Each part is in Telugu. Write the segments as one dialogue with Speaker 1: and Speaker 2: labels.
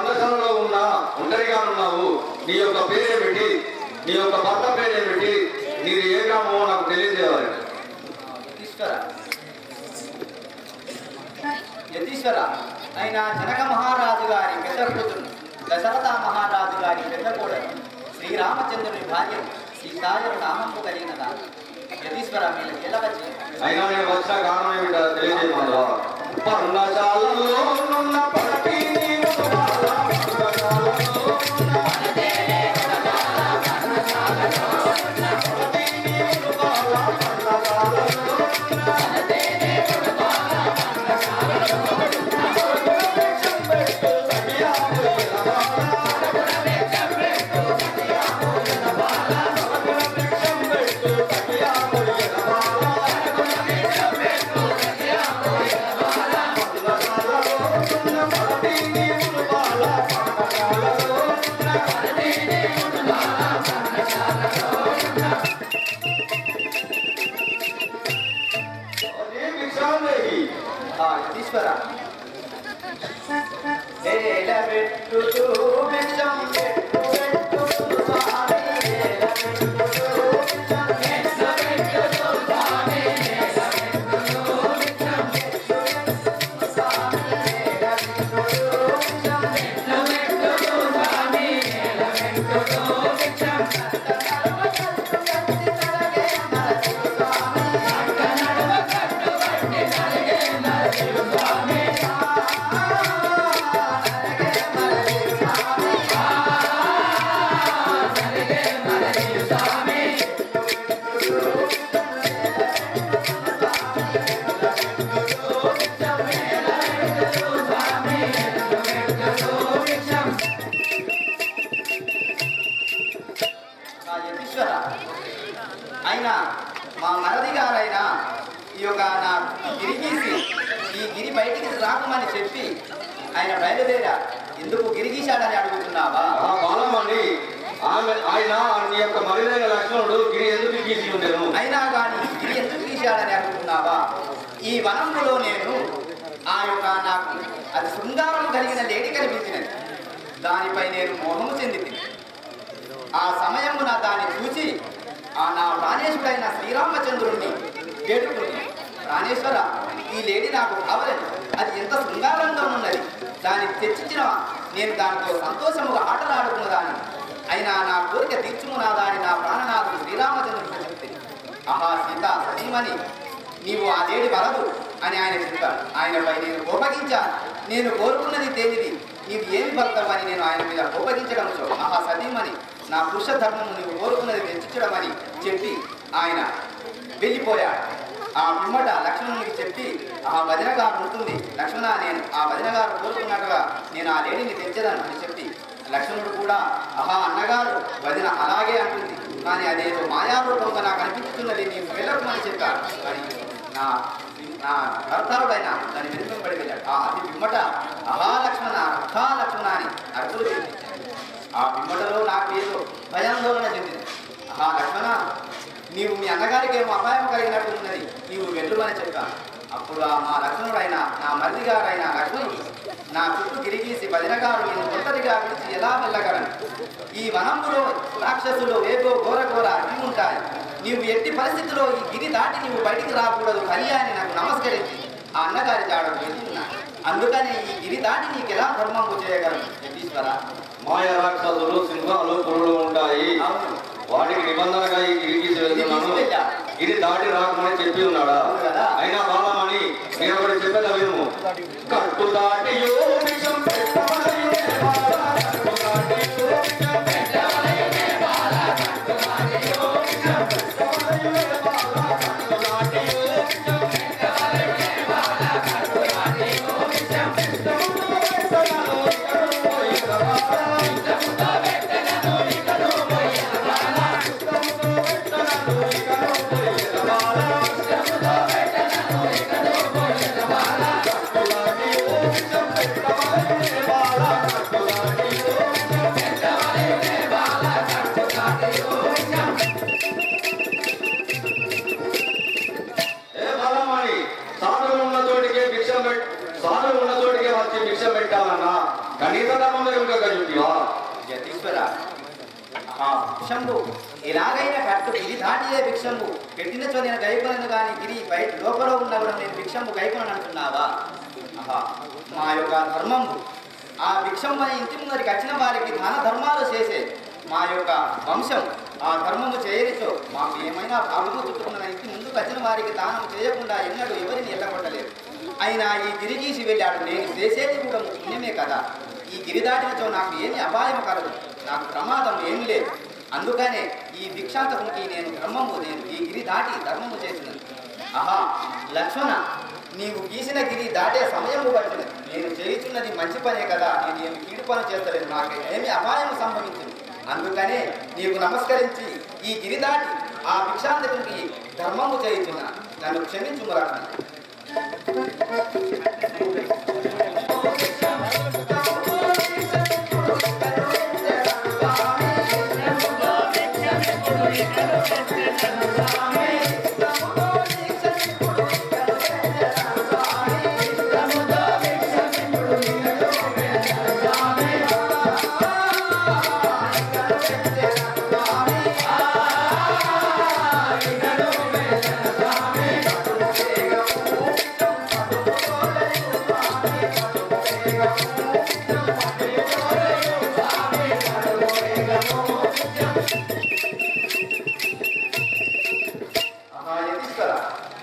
Speaker 1: బంధకాలలో ఉన్నా ఒంటరిగా ఉన్నావు. నీ యొక్క పేరేమిటి, నీ యొక్క భర్త పేరేమిటి, నీది ఏ గ్రామమో నాకు తెలియజేయాలి.
Speaker 2: యతీశ్వర అయిన జనక మహారాజు గారి పెద్ద కూతురు, దశరథ మహారాజు గారి పెద్ద కోడలు, శ్రీరామచంద్రుని భార్య సీతాయు నామము కలిగినదా. యతీశ్వర మీరు ఎలా వచ్చి
Speaker 1: అయినా నేను వచ్చిన కారణం ఏమిటో తెలియజేయమన్నా. పర్ణశాలలో నున్న పడతి
Speaker 2: యతీశ్వర ఏల పెట్టుతూ విషం పెట్టు పెట్టు స్వామి ఏల పెట్టుతూ విషం పెట్టు పెట్టు స్వామి ఏల పెట్టుతూ విషం పెట్టు స్వామి ఏల పెట్టుతూ విషం పెట్టు పెట్టు స్వామి ఏల పెట్టుతూ విషం అయినా మా మరది గారైనా ఈ యొక్క నా గిరిగీసి ఈ గిరి బయటికి రాకమని చెప్పి ఆయన బయలుదేరా. ఎందుకు గిరిగీశాడని అడుగుతున్నావా?
Speaker 1: బాలమండి, ఆయన నీ యొక్క మరిదైన లక్ష్మణుడు గిరి ఎందుకు గీసి ఉండేను?
Speaker 2: అయినా కానీ గిరి ఎందుకు గీశాడని అడుగుతున్నావా? ఈ వనంలో నేను ఆ యొక్క నాకు అది శృంగారం కలిగిన లేడి కనిపించినది. దానిపై నేను మోహము చెందింది. ఆ సమయమున దాన్ని చూసి నా ప్రాణేశ్వరుడైన శ్రీరామచంద్రుడిని వేడుకుని, ప్రాణేశ్వర ఈ లేడీ నాకు కావలేదు, అది ఎంత శృంగారంగా ఉన్నది, దాన్ని తెచ్చించిన నేను దానితో సంతోషముగా ఆటలాడుకున్నదాన్ని, అయినా నా కోరిక తీర్చుమునాదాని నా ప్రాణనాథుడు శ్రీరామచంద్రుడితో చెప్పింది. ఆహా సీత సతీమణి, నీవు ఆ లేడి వరదు అని ఆయన చెప్పాడు. ఆయనపై నేను కోపగించాను. నేను కోరుకున్నది తేనిది, నీవు ఏమి భక్తమని నేను ఆయన మీద కోపగించడంతో, ఆహా సతీమణి నా పురుష ధర్మము నీవు కోరుకున్నది తెచ్చించడమని చెప్పి ఆయన వెళ్ళిపోయాడు. ఆ పిమ్మట లక్ష్మణునికి చెప్పి, ఆ వదిన గారు ఉంటుంది లక్ష్మణ, నేను ఆ వదిన గారు కోరుకున్నట్టుగా నేను ఆ లేడీని తెచ్చదను అని చెప్పి, లక్ష్మణుడు కూడా ఆహా అన్నగారు వదిన అలాగే అంటుంది, కానీ అదేదో మాయారూపంగా నాకు అనిపించుతున్నది, నీవు వెళ్ళకమని చెప్పాడు. కానీ నా కర్తారుడైన దాన్ని వెనుకబడి వెళ్ళాడు. అది పిమ్మట అహా లక్ష్మణ అని అర్థులు చెప్పించాడు. ఆ పిమ్మటలో నాకు ఏదో భయాందోళన చెందింది. ఆహా లక్ష్మణ, నీవు మీ అన్నగారికి ఏమో అపాయం కలిగినట్టు ఉన్నది, నీవు వెళ్ళుమని చెప్పాను. అప్పుడు మా లక్ష్మణుడైన నా మరిది గారైన లక్ష్మణుడు నా చుట్టూ గిరిగీసి వదినగారు నేను ఒంటరిగా విడిచి ఎలా వెళ్ళగలను? ఈ వనంలో రాక్షసులు ఏదో ఘోర అగ్ని ఉంటాయి, నీవు ఎట్టి పరిస్థితిలో ఈ గిరి దాటి నీవు బయటికి రాకూడదు కళ్యాణి నాకు నమస్కరించి ఆ అన్నగారి జాడకు వెళ్తున్నా. అందుకని ఈ గిరి దాటి నీకు ఎలా ధర్మము చేయగలను? యతీశ్వర,
Speaker 1: మాయ రాక్షసులు సింహాలు పురులు ఉంటాయి, వాటికి నిబంధనగా ఈ గిరికి వెళ్తున్నాను, గిరి దాటి రాకమని చెప్పి ఉన్నాడా? అయినా బాలమని నేను ఒకటి చెప్పేదా విను. కట్టు దాటి సాధువు ఉన్న చోటికే వచ్చి భిక్ష పెట్టాలన్నా కనీస ధర్మం ఎరుకగా చూపివా
Speaker 2: యతీశ్వర ఆ భిక్షంబు ఎలాగైనా కట్టు గిరి దాటియే భిక్షంబు పెట్టినచో నేను గైకొనను కానీ గిరి బయట లోపల ఉన్న కూడా నేను భిక్షంబు గైకొనను అంటున్నావా? ఆహా, మా యొక్క ధర్మంబు ఆ భిక్షం అనే ఇంటి ముందరికి వచ్చిన వారికి దాన ధర్మాలు చేసే మా యొక్క వంశం ఆ ధర్మము చేయనిచో మాకు ఏమైనా అడుగు చుట్టుకున్న ఇంటి ముందుకు వచ్చిన వారికి దానం చేయకుండా ఎన్నడూ ఎవరిని ఎల్లగొట్టలేదు. అయినా ఈ గిరి గీసి వెళ్ళాడు, నేను చేసేది కూడా పుణ్యమే కదా. ఈ గిరి దాటినచో నాకు ఏమి అపాయం కలదు, నాకు ప్రమాదం ఏమి లేదు. అందుకనే ఈ భిక్షాంతకునికి నేను ఈ గిరి దాటి ధర్మము చేసినది. ఆహా లక్ష్మణ, నీవు గీసిన గిరి దాటే సమయము పట్టినది. నేను చేయుచున్నది మంచి పనే కదా, నేను ఏమి కీడు పని చేస్తలేదు, నాకు ఏమి అపాయం సంభవించింది. అందుకనే నీకు నమస్కరించి ఈ గిరి దాటి ఆ భిక్షాంతకునికి ధర్మము చేయుచున్నా, నన్ను క్షమించు లక్ష్మణ.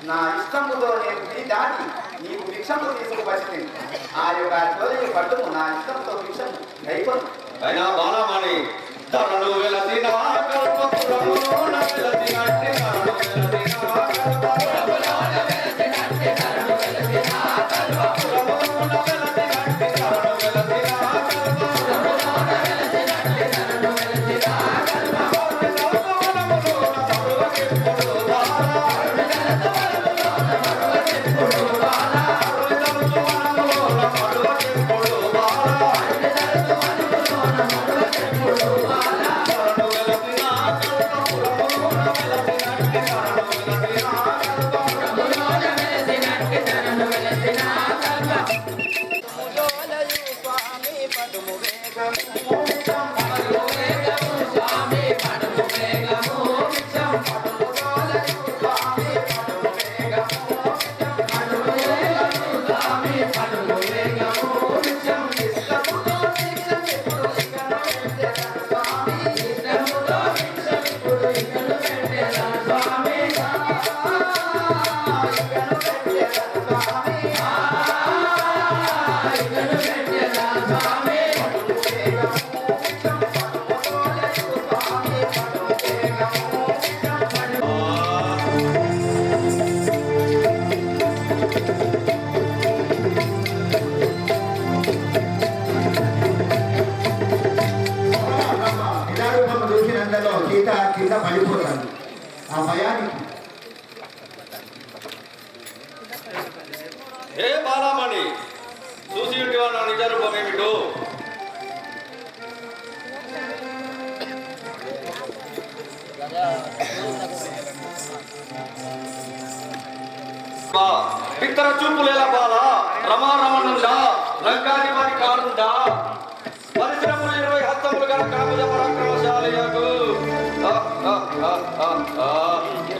Speaker 2: నా ఇష్టముతో నేను గిరి దాటి నీకు భిక్షము తీసుకువచ్చి ఆ యొక్క చోదరి పట్టుము, నా ఇష్టంతో భిక్షము అయిపోను.
Speaker 1: అయినా బాలమణి తనను వెలసిన కల్పపురము వెలసినట్టే తనను వెలసిన కల్పపురములోన వెలసినట్టే తనను వెలసిన కల్పపురములోన వెలసినట్టే తనను వెలసిన కల్పపురములోన వెలసినట్టే తనను వెలసిన కల్పపురములోన సర్వకెప్పుడు బాల
Speaker 3: కింద పడిపోతాను. ఆ భయానికి
Speaker 1: ఏ బాలమణి చూసి నా నిజ రూపం ఏమిటో పిత్తర చూపులేలా బాల రమారమనుండా లంకాధిపతి కానుండా పరిశ్రమలు 20 హస్తములు గల కాపుజ పరాక్రమశాలియకు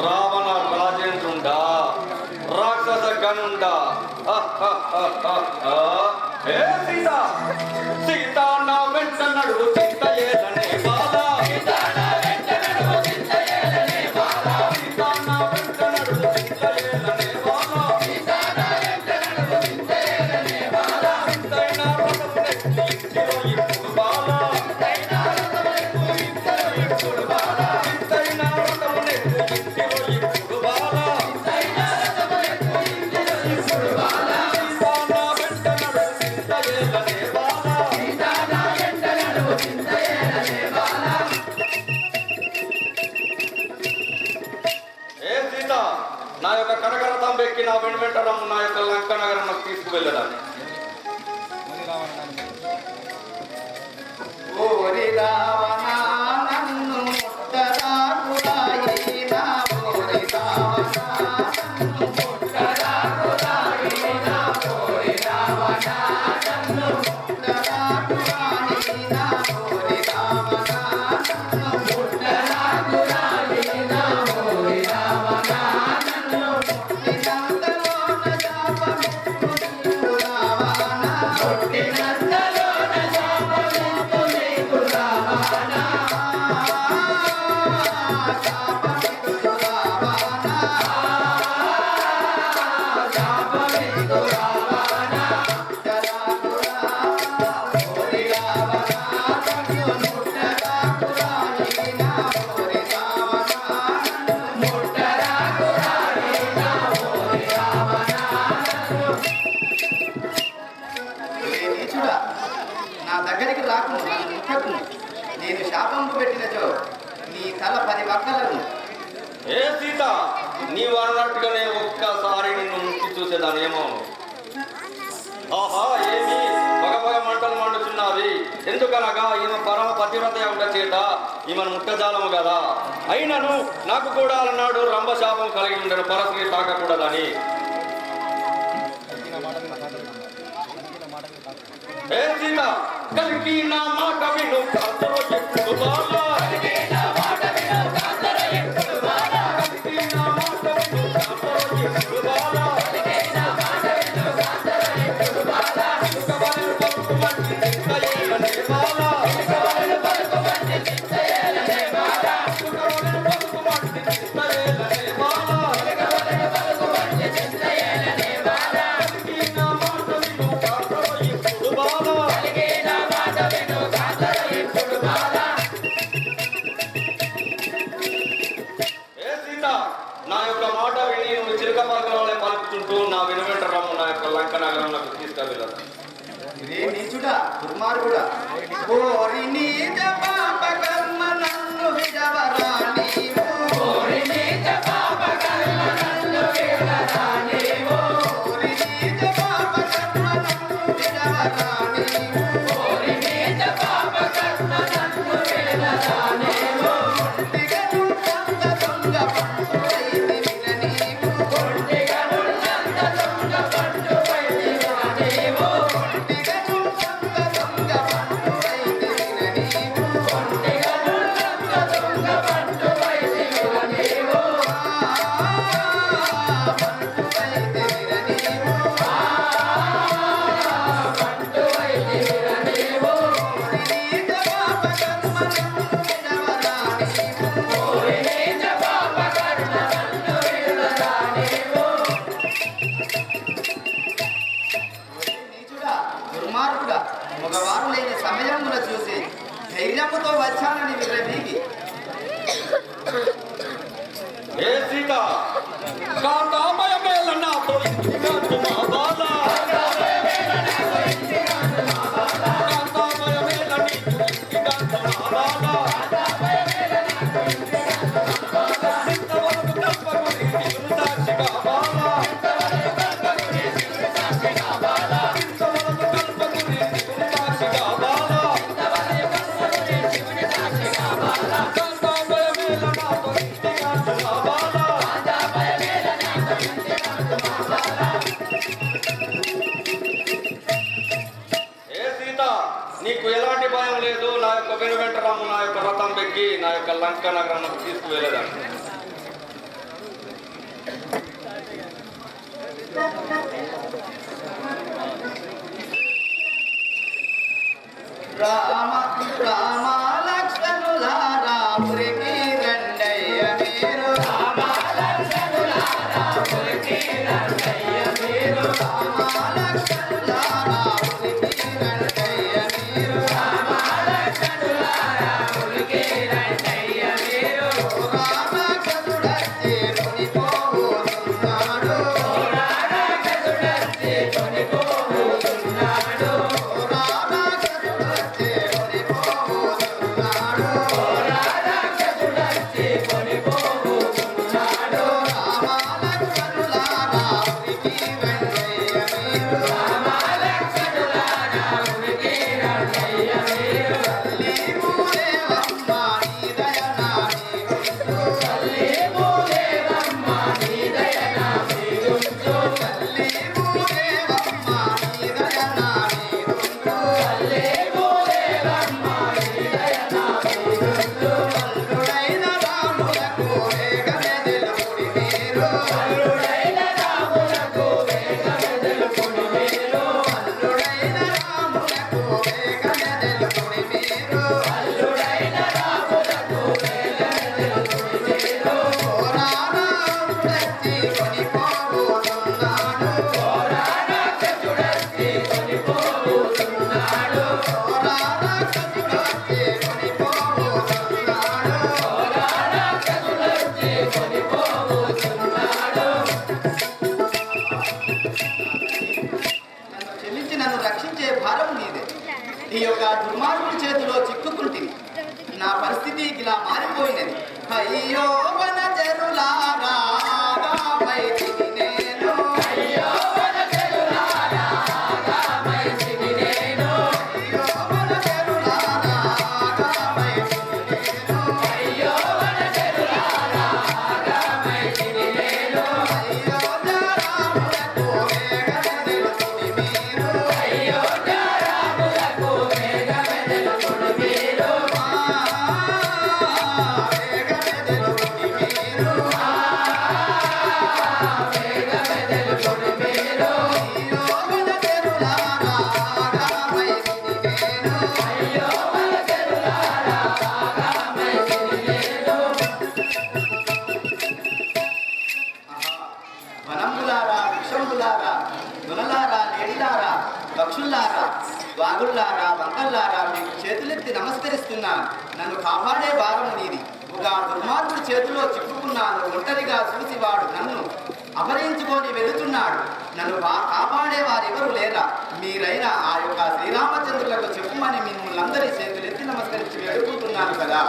Speaker 1: రావణ రాజేంద్రుండా రాక్షస గనుండా ఏ సీత సీత నా వెంట నడువు చింత ఏలనే బాల సీత నా వెంట నడువు చింత ఏలనే బాల సీత నా వెంట నడువు చింత ఏలనే బాల సీత నా వెంట నడువు చింత ఏలనే బాల సీతైనా రథమునెక్కి ఇంటిలో ఇప్పుడు బాల సీతైనా రథమునెక్కి ఇంటిలో ఇప్పుడు బాల సీతైనా రథమునెక్కి ఇంటిలో ఇప్పుడు బాల సీతైనా రథమునెక్కి ఇంటిలో ఇప్పుడు బాల సీత నా వెంట నడువు చింత ఏలనే బాల సీత నా వెంట నడువు చింత ఏలనే బాల. ఏ సీత నా యొక్క కనకరథం ఎక్కి నా వెంట రమ్ము, నా యొక్క లంక నగరం తీసుకువెళ్ళడానికి.
Speaker 2: ఓరి రావణ నన్ను ముట్టరాకురాయినా, ఓరి రావణ నన్ను ముట్టరాకురాయినా, ఓరి రావణ నన్ను ముట్టరాకురాయినా. రాకును నన్ను ముట్టకును. నేను శాపంపు పెట్టినచో నీ తల 10 పక్కలను.
Speaker 1: ఏ సీత, నీవు అన్నట్టుగానే ఒక్కసారి నిన్ను ముక్కి చూసేదానేమో. ఆహా, ఏమి పగపగ మంటలు మండుచున్నవి. ఎందుకనగా ఈమె పరమ పతివ్రత ఉండ చేత ఈమెను ముట్టజాలము కదా. అయినను నాకు కూడా అన్నాడు రంభశాపం కలిగి ఉండను, పరస్త్రీ తాకకూడదని. ఏ సీత, కలిగి నా మాట విను కాంతలో ఎప్పుడు బాలా. కలిగి నా మాట విను కాంతలో ఎప్పుడు బాలా. కలిగి నా మాట విను కాంతలో ఎప్పుడు బాలా. కలిగి నా మాట విను కాంతలో ఎప్పుడు బాలా. కవలను పలుకు మంచి చింతయేలనే బాలా. కవలను పలుకు మంచి చింతయేలనే బాలా. కవలను పలుకు మంచి చింతయేలనే బాలా. కవలను పలుకు మంచి చింతయేలనే బాలా. కలిగి నా మాట విను కాంతలో ఎప్పుడు బాలా. కలిగి నా మాట విను కాంతలో ఎప్పుడు బాలా. ఏ సీత, నా యొక్క మాట విని నువ్వు చిలుక పలకలే పలుకుతుంటూ నా వెనువెంట రమ్ము నా యొక్క లంక నగరంలోకి తీసుకెళ్ళదు.
Speaker 2: ఇదే నీచుడా దుర్మార్గుడా. ఓరి నీచ పాప కర్మ నన్ను విడవరా నీవు. ఓరి నీచ పాప కర్మ నన్ను విడవరా నీవు. ఓరి నీచ పాప కర్మ నన్ను విడవరా నీవు. ఓరి నీచ పాప కర్మ నన్ను విడవరా నీవు. ఒంటిగనున్నంత దొంగ పండు వైదివిన నీవు. ఒంటిగనున్నంత దొంగ పండు వైదివిన నీవు. ఒంటిగనున్నంత దొంగ పండు వైదివిన నీవు. ఒంటిగనున్నంత దొంగ పండు వైదివిన నీవు. పండు వైదివిన నీవు. పండు వైదివిన నీవు. ఓరి నీచ పాప కర్మ నన్ను విడవరా నీవు. ఓరి నీచ పాప కర్మ నన్ను విడవరా నీవు. నీచుడా దుర్మార్గుడా, మగవారు లేని సమయమున చూసి ధైర్యముతో వచ్చానని విర్రవీగి.
Speaker 1: ఏ సీత, కాంతామయమేల నాతో ఇంటికాంతు మా బాల. కాంతామయమేల నీకు ఇంటికాంతు మా బాల. ఇంతవరకు కల్పకు నీ జీవన సాక్షిగా బాల. ఇంతవరకు కల్పకు నీ జీవన సాక్షిగా బాల. కాంతామయమేల నాతో ఇంటికాంతు మా బాల. ఏ సీత, నీకు ఎలాంటి భయం లేదు. నా యొక్క వెనువెంట రమ్ము నా యొక్క రథం పెక్కి నా యొక్క లంక నగరం తీసుకువెళ్ళదాన్ని.
Speaker 2: రామ రామ లక్ష్మణులారా ఊరికి రండయ్య మీరు. రామ లక్ష్మణులారా ఊరికి రండయ్య మీరు. రామ లక్ష్మణులారా ఊరికి రండయ్య మీరు. రామ లక్ష్మణులారా ఊరికి రండయ్య మీరు. రామకసుడచ్చి కొనిపోతున్నాడు. రామకసుడచ్చి కొనిపోతున్నాడు. రామకసుడచ్చి కొనిపోతున్నాడు. నా పరిస్థితి ఇలా మారిపోయినది. అయ్యో వన చెరులారా రామైతిని నేను, అయ్యో వన చెరులారా రామైతిని నేను, అయ్యో వన చెరులారా రామైతిని నేను, అయ్యో వన చెరులారా రామైతిని నేను, అయ్యో రాములకు మేఘమెదలుకుడి మీరు, అయ్యో రాములకు మేఘమెదలుకుడి మీరు, వనంబులారా, వృక్షంబులారా, దునలారా, నేడిలారా, పక్షుల్లారా, వాగుల్లారా, వంకల్లారా మీకు చేతులెత్తి నమస్కరిస్తున్నాను. నన్ను కాపాడే భారము నీది. ఒక దుర్మార్గుడి చేతిలో చిక్కుకున్నాను. ఒంటరిగా చూసివాడు నన్ను అపహరించుకొని వెళుతున్నాడు. నన్ను కాపాడే వారెవరు లేరా? మీరైనా ఆ యొక్క శ్రీరామచంద్రులకు చెప్పుమని మిమ్మల్ని అందరి చేతులెత్తి నమస్కరించి వేడుకుంటున్నాను కదా.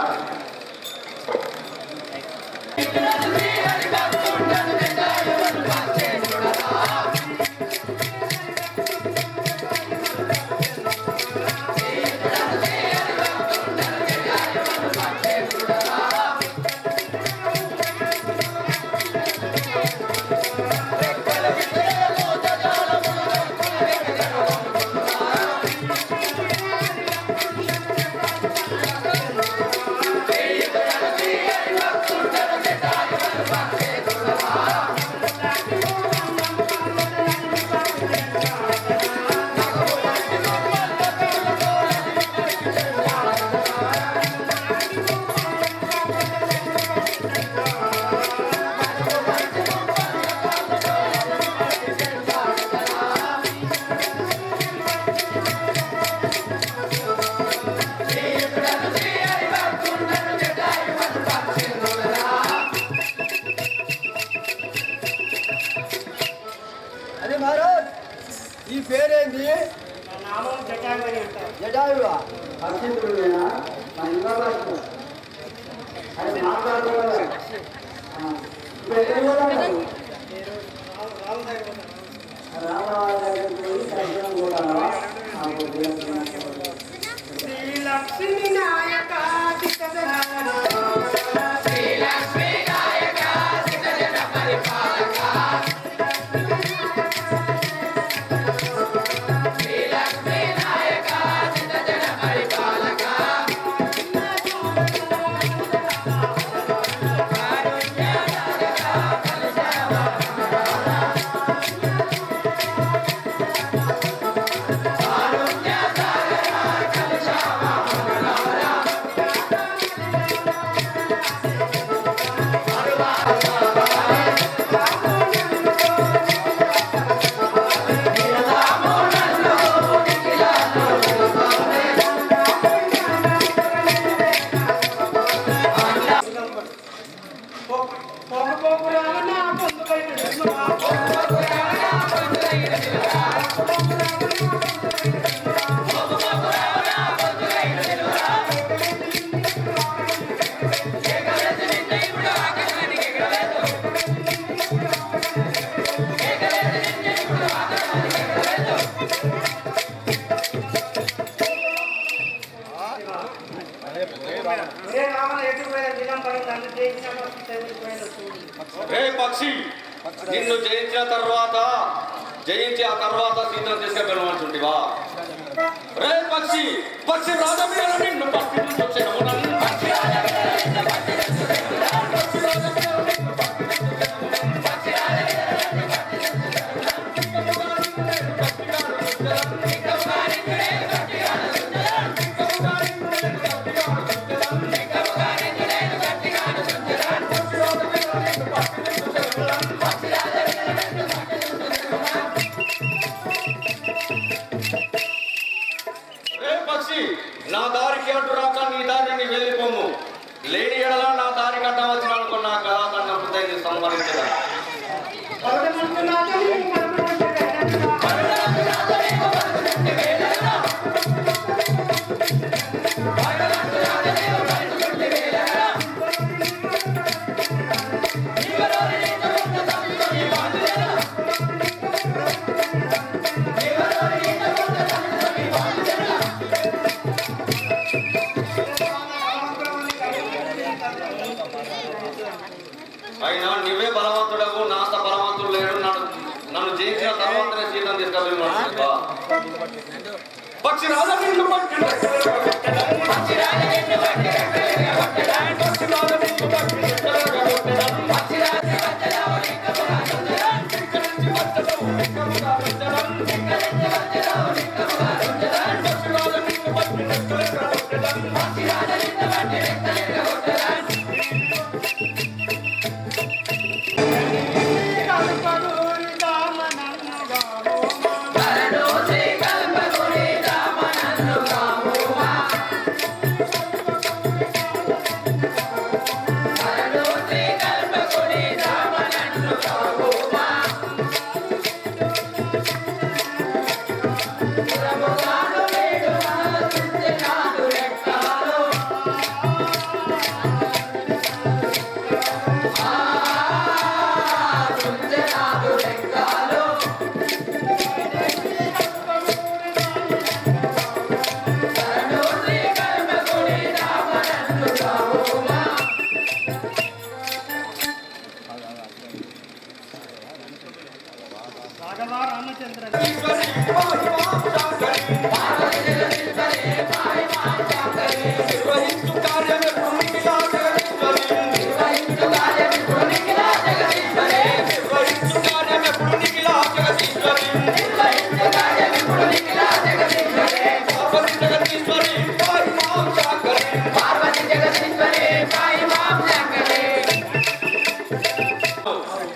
Speaker 4: అదే మహారాజ్, ఈ పేరేంటి? జటాయువా?
Speaker 3: అర్చించుడువేనా నా ఇంద్రరాజు అది మాట్లాడుకోవాలి. ఇప్పుడు ఎక్కడికి పోతాను? రామరాజు దగ్గరికి పోయి దర్శనం పోతాను.
Speaker 5: శ్రీ లక్ష్మీ నాయక శ్రీ లక్ష్మీ నాయక సిద్ధజన పరిపాలక, శ్రీ లక్ష్మీ నాయక సిద్ధజన పరిపాలక,
Speaker 1: రే పక్షి, నిన్ను జయించిన తర్వాత ఆ తర్వాత సీతను తీసుకెళ్ళవలసిందివా? రే పక్షి, పక్షి రాజమీర నిన్ను పక్షి నా దారికి అయినా నువ్వే బలవంతుడవు, నా అంత బలవంతుడు లేడు. నన్ను జయించిన తర్వాతనే సీతను తీసుకెళ్ళి పక్షిరాజ నిన్ను పట్టిన పక్షిరాజ నిన్ను పట్టిన పక్షిరాజ నిన్ను పట్టిన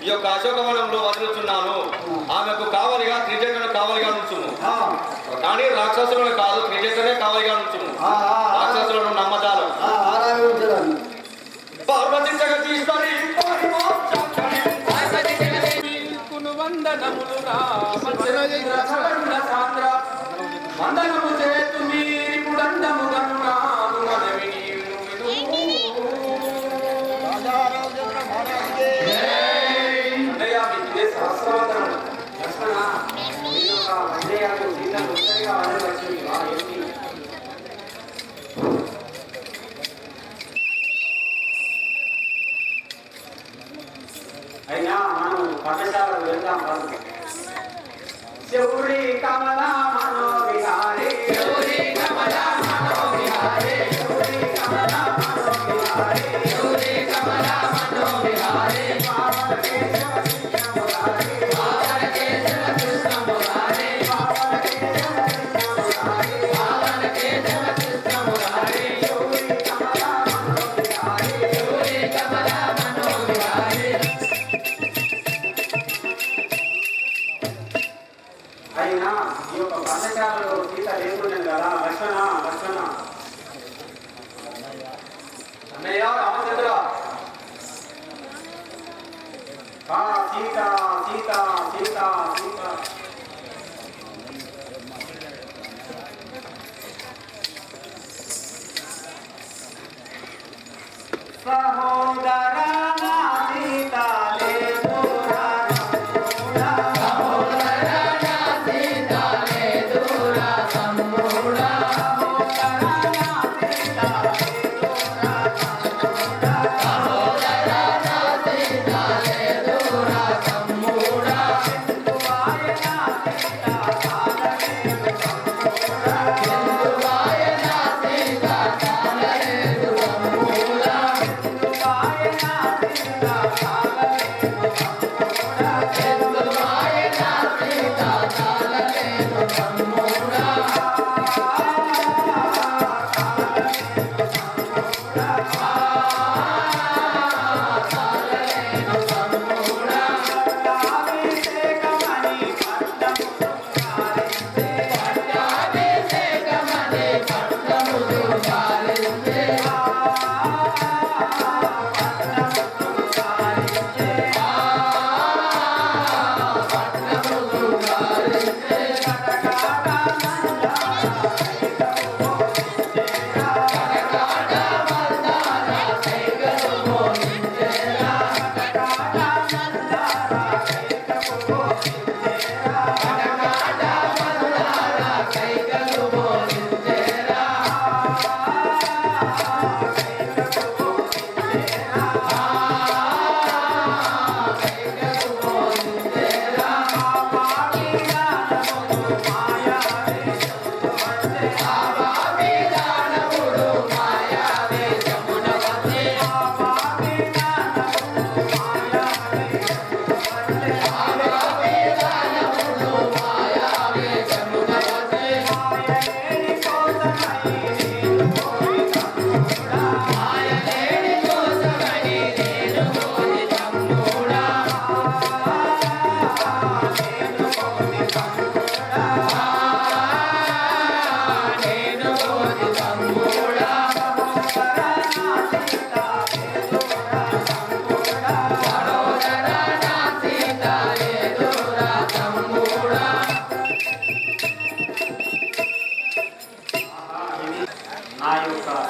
Speaker 1: ఈ యొక్క అశోకవనంలో వదులుతున్నాను. ఆమెకు కావలిగా త్రిజటను కావలిగా నుంచుము. కానీ రాక్షసులను కాదు, త్రిజటనే కావలిగా నుంచుము. రాక్షసులను నమ్మదాలు. పార్వతి జగదీశ్వరి వందనము చేతు మీరిపుడందము గనునాను మనవిని
Speaker 2: అయినా మనం పట్టశాలకు వెళ్దాం. శౌరి కమల మనో విహారీ, శౌరి కమల మనో విహారీ, శౌరి కమల మనో విహారీ, శౌరి కమల మనో విహారీ, పావన కేశవ కృష్ణ మురారీ, పావన కేశవ కృష్ణ మురారీ, పావన కేశవ కృష్ణ మురారీ, పావన కేశవ కృష్ణ మురారీ, శౌరి కమల మనో విహారీ, శౌరి కమల మనో విహారీ. అయినా ఈ యొక్క పర్ణశాలలో సీత లేకుండా కదా. లక్ష్మణ లక్ష్మణ అన్నయ్య రామచంద్ర, సీత సీత సీత సీత సహోదరా సీత లేదురా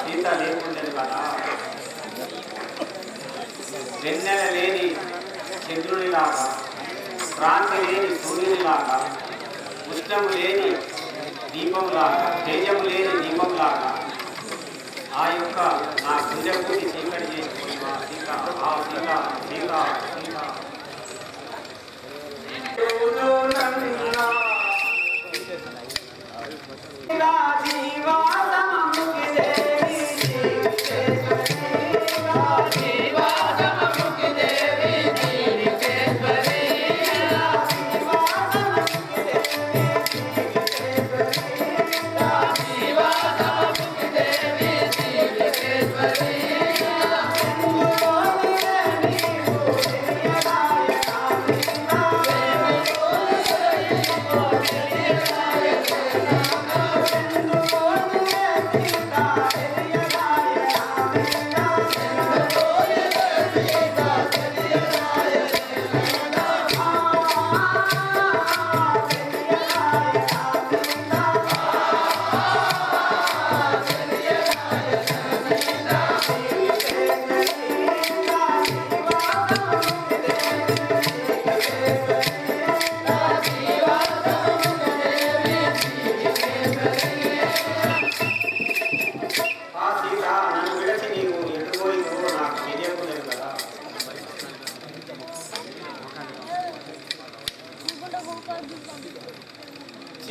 Speaker 6: సీత లేకుండేది కదా. వెన్నెల లేని చంద్రునిలాగా, క్రాంతి లేని సూర్యునిలాగా, ఉష్ణము లేని దీపంలాగా, తేజము లేని దీపంలాగా ఆ యొక్క నా గుండెపూటి చీకటి చేసుకుని ఆ సీత ఆ సీత సీత సీత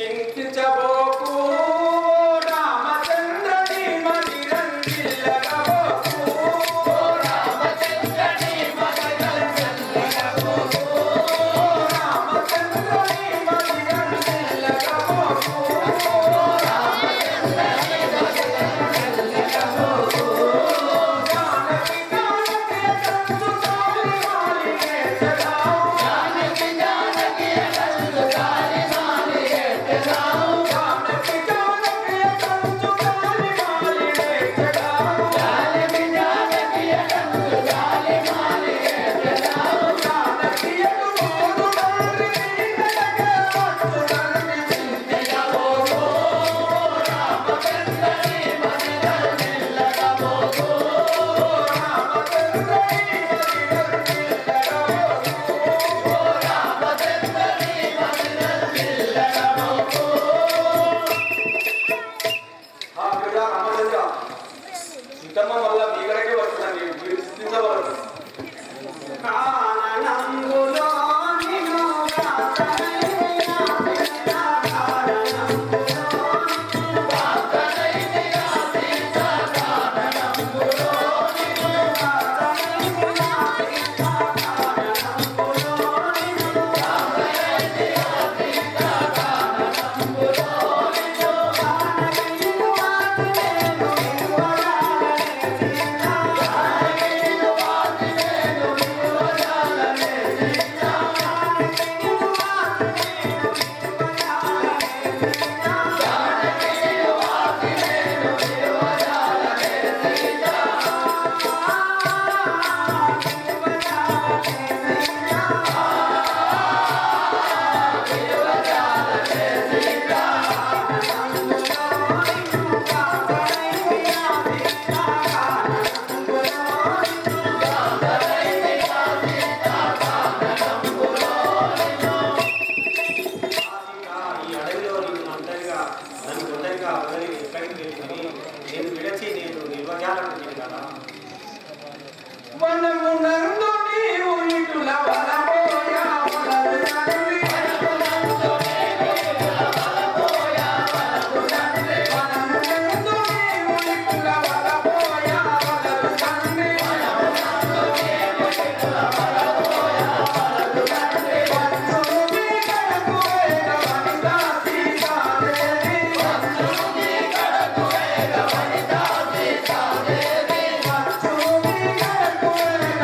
Speaker 6: చింతించబోకు రామచంద్రని మదిరంగిల్లగబోకు రామచంద్రని మదిరంగిల్లగబోకు రామచంద్రని మదిరంగిల్లగబోకు రామచంద్రని మదిరంగిల్లగబోకు జానకి జానకి కంచు తాలి మాలి నేర్చడావు జానకి జానకి కంచు తాలి మాలి నేర్చడావు జానకి జానకి కంచు తాలి మాలి నేర్చడావు జానకి జానకి కంచు తాలి మాలి నేర్చడావు జానకి ఎటు మోదు దారి నీడగా పట్టు దారి చింతించబోకు రామచంద్రని మదిరంగిల్లగబోకు రామచంద్రని సీతమ్మ వల్ల మీ ఇక్కడికే వస్తుందండి, మీరు స్థితించవలదు. కారణంబులో నిన్ను కాతనైన సీత, కారణంబులో నిన్ను కాతనైన సీత, కారణంబులో నిన్ను కాతనైన సీత, కారణంబులో నిన్ను కాతనైన సీత, కారణంబులో నిన్ను కానగిను వాతి నేను నిలువరాలనే సీత, కానగిను వాతి నేను నిలువరాలనే సీత, కానగిను వాతి నేను నిలువరాలనే సీత, కానగిను వాతి నేను నిలువరాలనే సీత, ఈ అడవిలో నన్ను ఒంటరిగా వదిలి ఎక్కడికి వెళ్ళి నేను విడచి నేను నిర్వజాలను తిరిగాను. వనము నందు నీవు ఇటుల వనబోయా వనరు నంది, వనము నందు నీవు ఇటుల వనబోయా వనరు నంది, వనము నందు నీవు ఇటుల వనబోయా వనరు నంది, వనము నందు నీవు ఇటుల వనబోయా వనరు నంది, వంచును మీ కడకు వేగ వనితా సీతాదేవి, వంచును మీ కడకు వేగ వనితా సీతాదేవి, వంచును మీ కడకు వేగ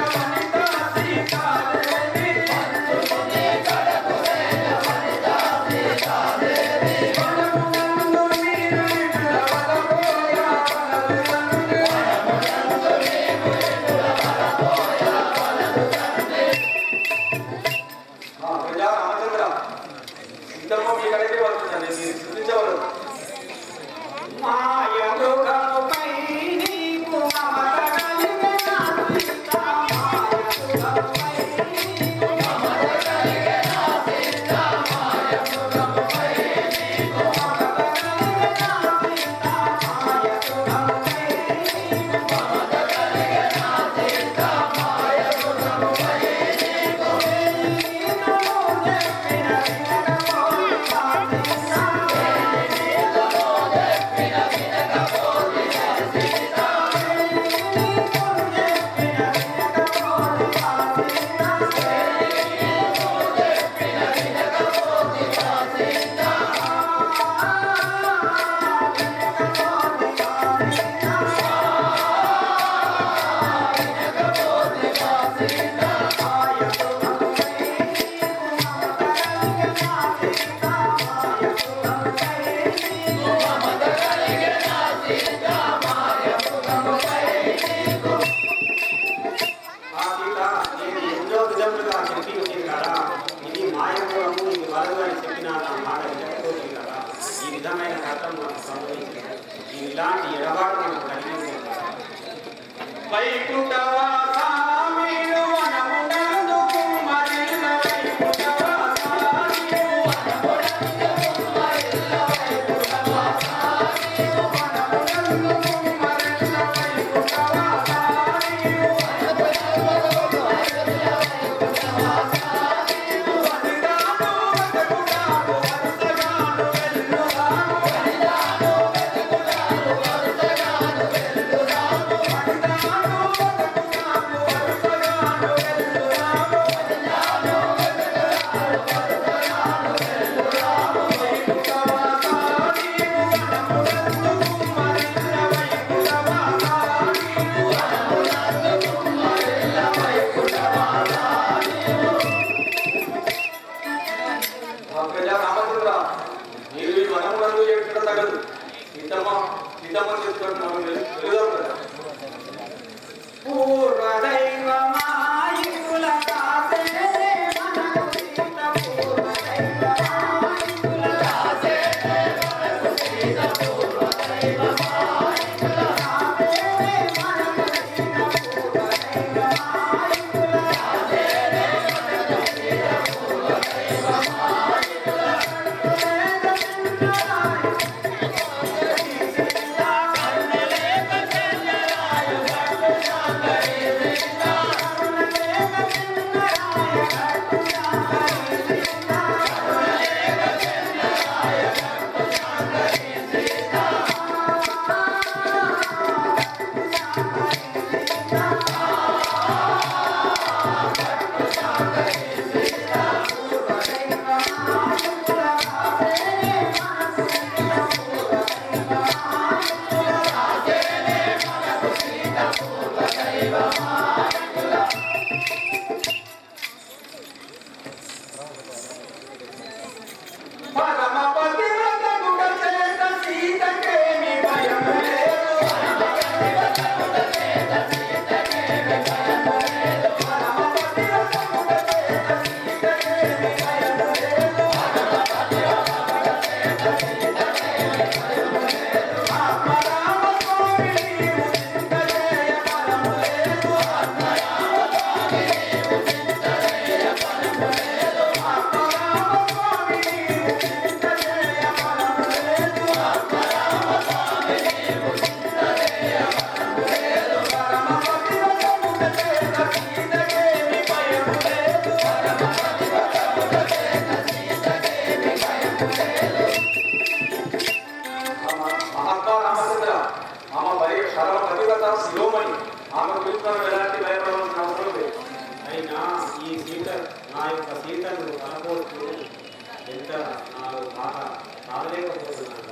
Speaker 6: అయినా ఈ సీత నా యొక్క సీతను కనబోతూ ఎంత నాకు బాగా రాలేకపోతున్నాను.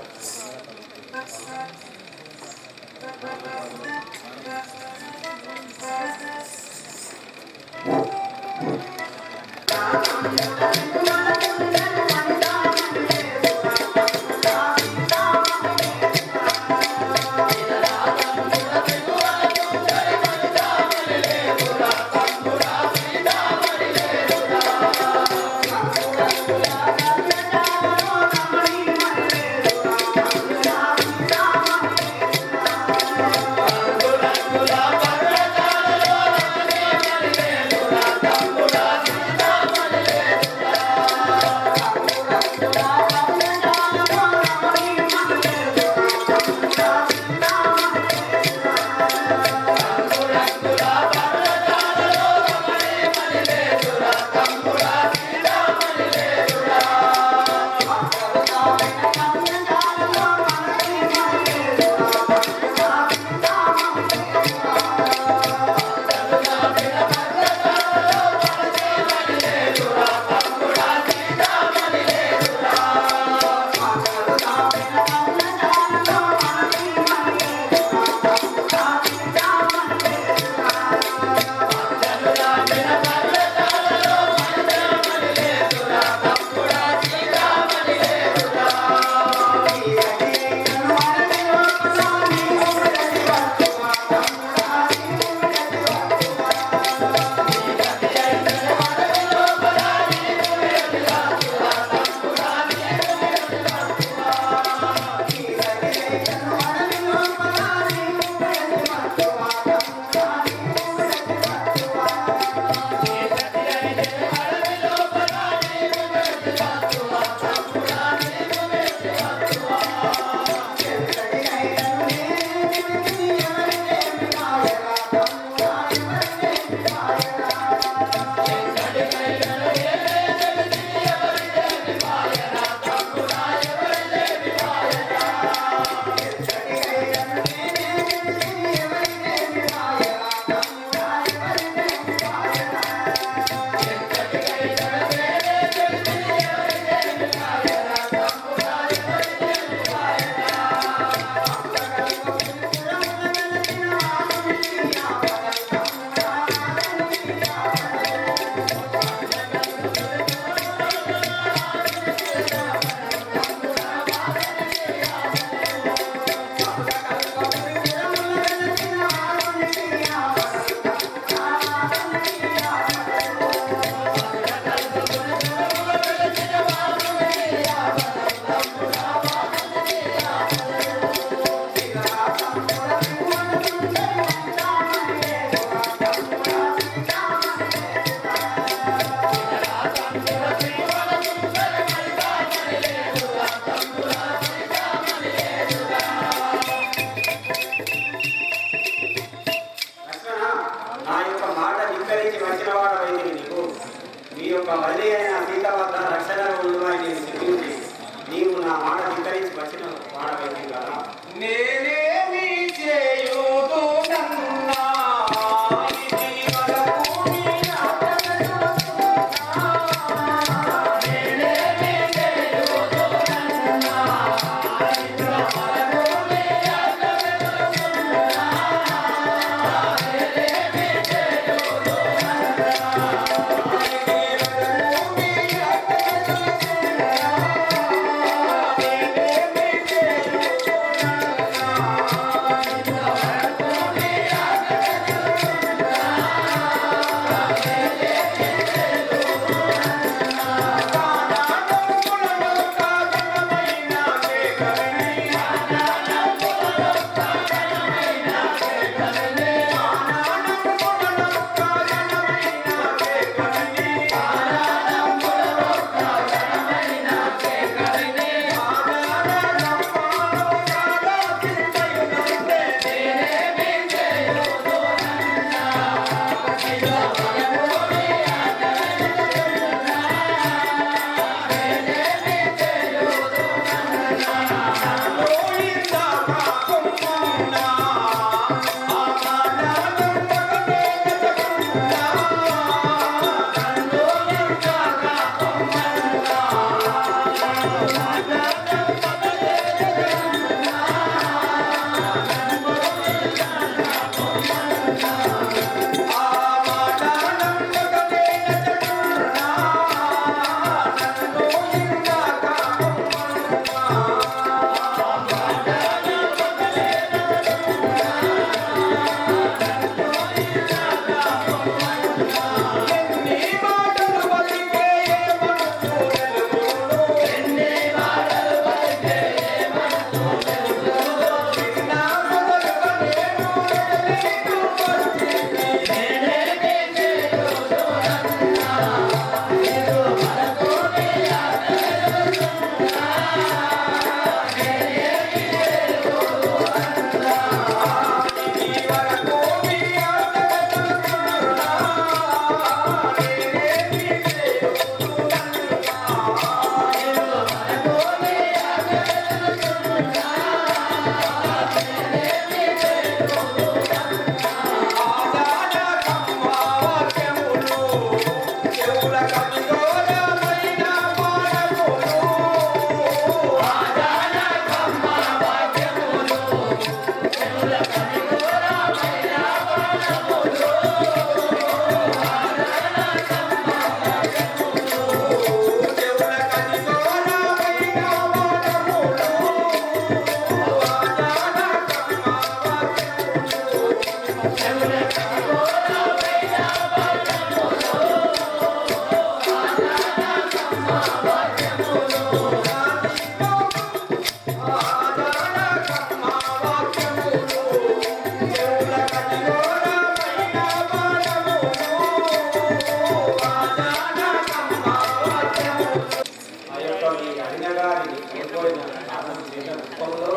Speaker 6: ఆ యొక్క మీ అడిన గారిని కోల్పోయిన కారణం చేత రూపంలో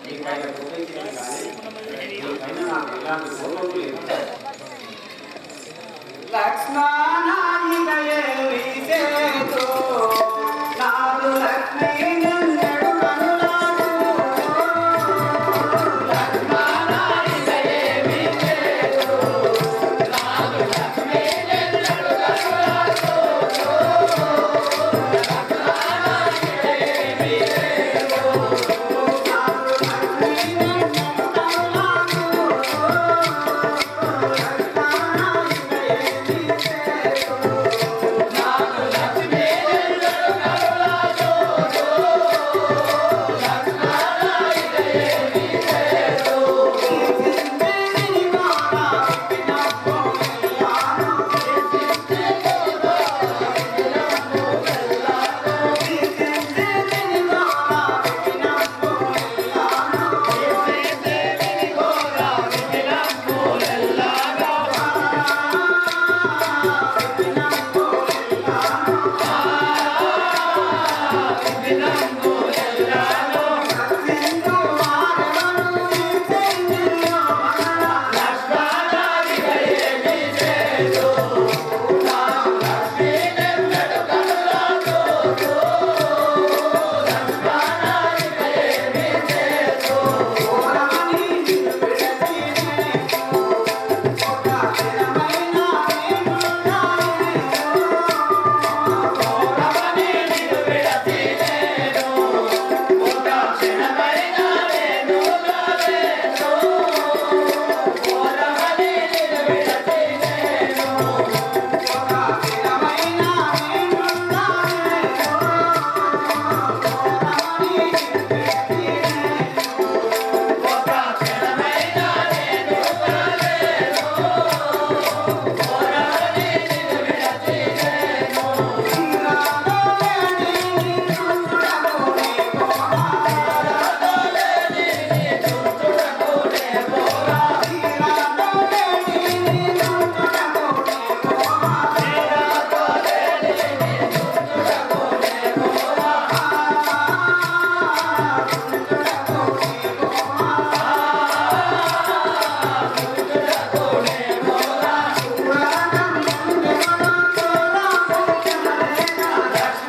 Speaker 6: మీ పైన కోపించింది కానీ మీ పైన నాకు ఇలాంటి కోపం లేదు.
Speaker 2: లక్ష్మణాయికయే విసేతో నాదు లక్ష్మీ నందడు కనులాడు లక్ష్మణాయికయే విసేతో నాదు లక్ష్మీ నందడు కనులాడు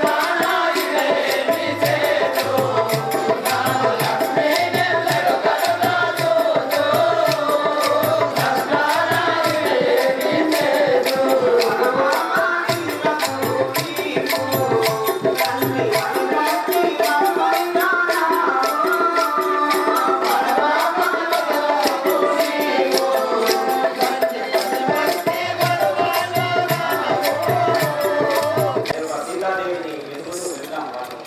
Speaker 2: లక్ష్మణాయికయే విసేతో నాదు లక్ష్మీ నందడు కనులాడు
Speaker 6: సీతాదేవిని వెతుకుతూ వెళ్దాం వాళ్ళు.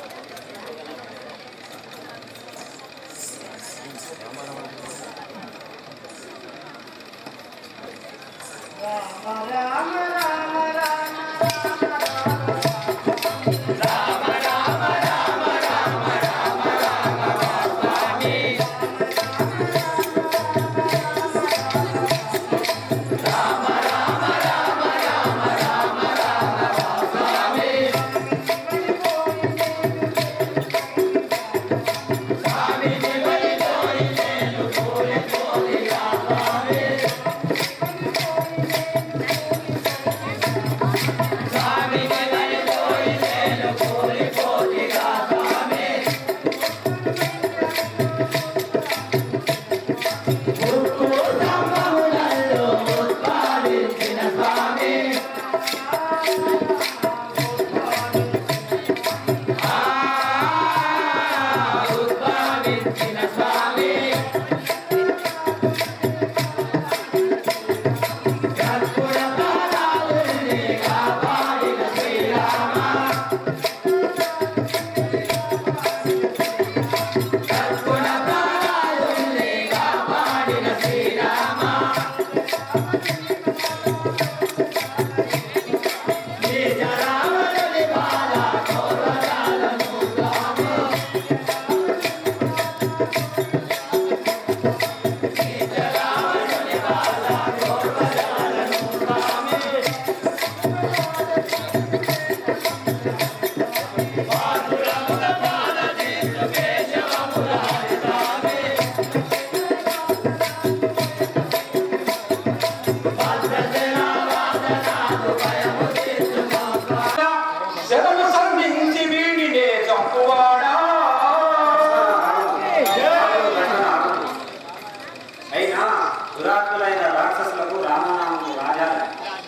Speaker 6: దురాత్ములైన రాక్షసులకు రామనామము రాజాలు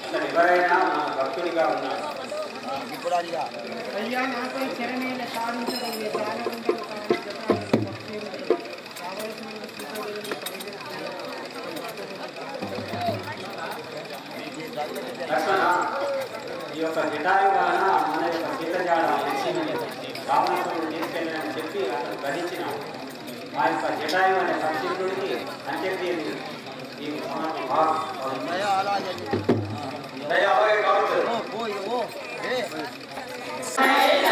Speaker 6: అతను ఎవరైనా మన భక్తుడిగా ఉన్నాడు.
Speaker 5: అయ్యా నాపై చెరమేల సాధించడం మీ జ్ఞానవంతులు కాని జటాలను భక్తులు కావలసిన సీతాదేవిని
Speaker 6: లక్ష్మణ, ఈ యొక్క జటాయు వలన మన యొక్క సీతజాడ రావణాసురుడు తీసుకెళ్ళని చెప్పి అతను గ్రహించినాడు. ఆ యొక్క జటాయు అనే సంశీలుడికి అంత్యక్రియలు ఈ సమర్పణ
Speaker 1: దయా అలాగే కావచ్చు.
Speaker 5: Hey!